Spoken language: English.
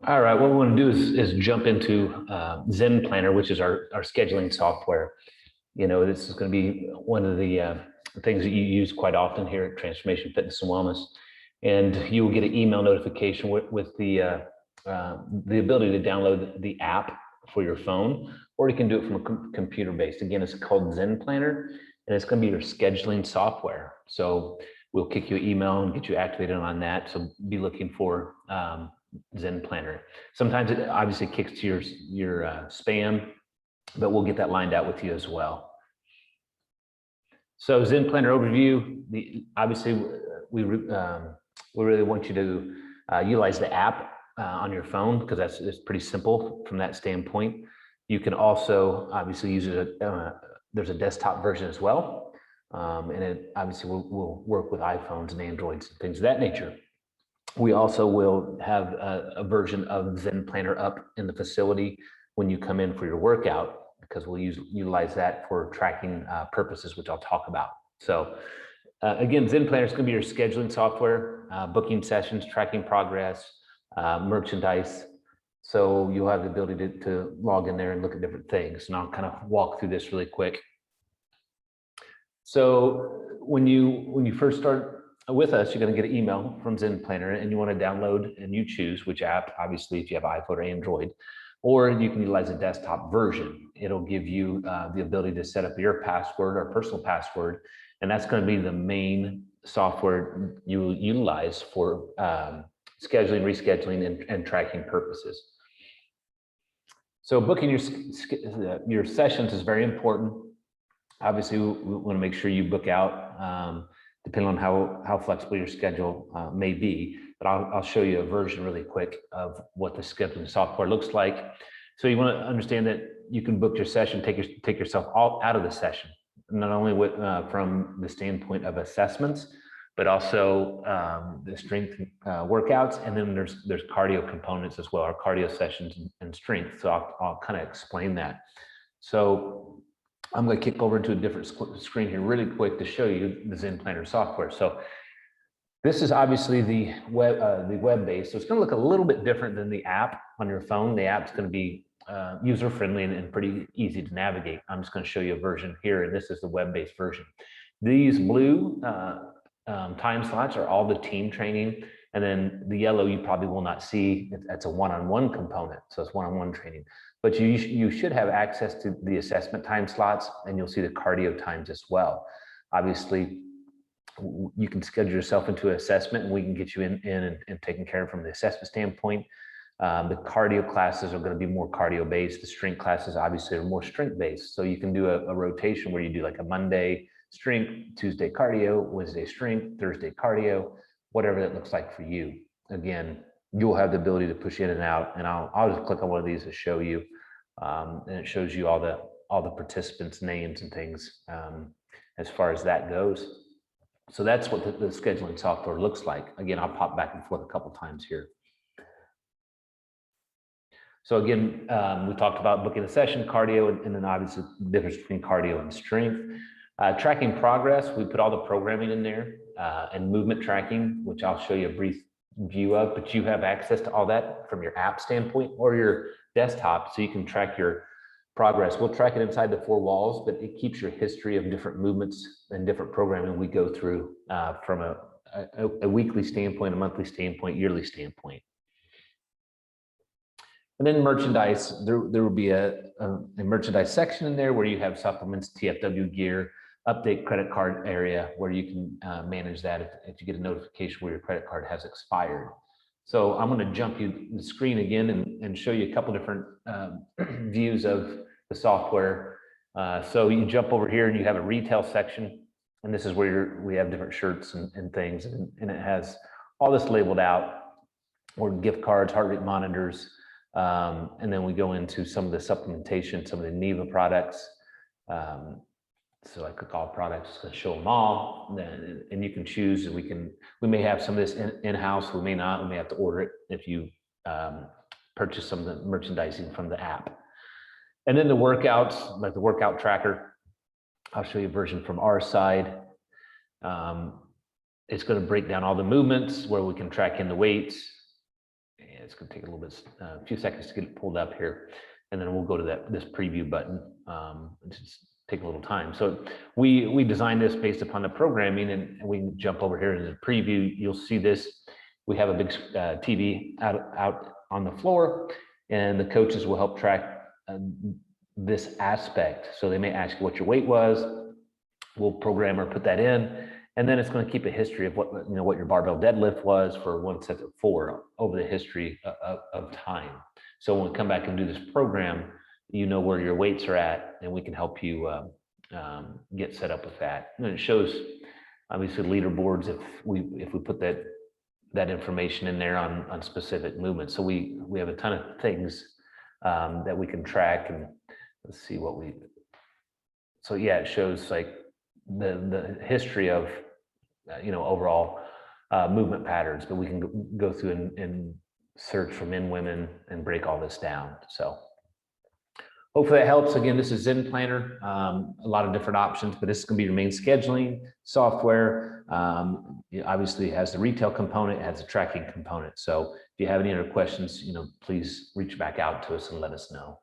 All right, what we want to do is jump into Zen Planner, which is our scheduling software. This is going to be one of the things that you use quite often here at Transformation Fitness and Wellness. And you will get an email notification with the ability to download the app for your phone, or you can do it from a computer-based. Again, it's called Zen Planner, and it's going to be your scheduling software. So we'll kick you an email and get you activated on that. So be looking for Zen Planner. Sometimes it obviously kicks to your spam, but we'll get that lined out with you as well. So Zen Planner Overview, obviously we really want you to utilize the app on your phone because it's pretty simple from that standpoint. You can also obviously use it. There's a desktop version as well, and it obviously will work with iPhones and Androids and things of that nature. We also will have a version of Zen Planner up in the facility when you come in for your workout, because we'll utilize that for tracking purposes, which I'll talk about. So again, Zen Planner is going to be your scheduling software, booking sessions, tracking progress, merchandise. So you'll have the ability to log in there and look at different things. And I'll kind of walk through this really quick. So when you first start with us, you're going to get an email from Zen Planner, and you want to download, and you choose which app, obviously, if you have iPhone or Android, or you can utilize a desktop version. It'll give you the ability to set up your password or personal password, and that's going to be the main software you will utilize for scheduling, rescheduling, and tracking purposes. So booking your sessions is very important. Obviously, we want to make sure you book out, depending on how flexible your schedule may be. But I'll show you a version really quick of what the scheduling software looks like. So you want to understand that you can book your session, take yourself all out of the session, not only from the standpoint of assessments, but also the strength workouts, and then there's cardio components as well, our cardio sessions and strength. So I'll kind of explain that. So I'm going to kick over into a different screen here really quick to show you the Zen Planner software. So this is obviously the web-based. So it's going to look a little bit different than the app on your phone. The app's going to be user-friendly and pretty easy to navigate. I'm just going to show you a version here, and this is the web-based version. These blue time slots are all the team training, and then the yellow you probably will not see. That's a one-on-one component, so it's one-on-one training. But you should have access to the assessment time slots, and you'll see the cardio times as well. Obviously, you can schedule yourself into an assessment, and we can get you in and taken care of from the assessment standpoint. The cardio classes are going to be more cardio-based. The strength classes obviously are more strength-based. So you can do a rotation where you do like a Monday strength, Tuesday cardio, Wednesday strength, Thursday cardio, whatever that looks like for you. Again, you'll have the ability to push in and out, and I'll just click on one of these to show you, and it shows you all the participants' names and things as far as that goes. So that's what the scheduling software looks like. Again, I'll pop back and forth a couple times here. So again, we talked about booking a session, cardio, and then obviously the difference between cardio and strength. Tracking progress, we put all the programming in there, and movement tracking, which I'll show you a brief view of, but you have access to all that from your app standpoint or your desktop, so you can track your progress. We'll track it inside the four walls, but it keeps your history of different movements and different programming we go through from a weekly standpoint, a monthly standpoint, yearly standpoint. And then merchandise, there will be a merchandise section in there where you have supplements, TFW gear, update credit card area where you can manage that if you get a notification where your credit card has expired. So I'm going to jump you the screen again and show you a couple different views of the software. So you jump over here and you have a retail section, and this is where we have different shirts and things, and it has all this labeled out, or gift cards, heart rate monitors, and then we go into some of the supplementation, some of the NEVA products. So I click all products to show them all, and you can choose, and we may have some of this in-house, we may not, we may have to order it if you purchase some of the merchandising from the app. And then the workouts, like the workout tracker, I'll show you a version from our side. It's going to break down all the movements where we can track in the weights. it's going to take a little bit, a few seconds to get it pulled up here, and then we'll go to this preview button. Just take a little time. So we designed this based upon the programming, and we can jump over here in the preview. You'll see this. We have a big TV out on the floor, and the coaches will help track this aspect. So they may ask you what your weight was. We'll program or put that in, and then it's going to keep a history of what your barbell deadlift was for 1 set of 4 over the history of time. So when we come back and do this program, you know where your weights are at, and we can help you get set up with that. And it shows obviously leaderboards if we put that information in there on specific movements. So we have a ton of things that we can track, and let's see what we. So yeah, it shows like the history of overall movement patterns, but we can go through and search for men, women, and break all this down. So hopefully that helps. Again, this is Zen Planner, a lot of different options, but this is going to be your main scheduling software. Obviously it has the retail component, it has the tracking component. So if you have any other questions, please reach back out to us and let us know.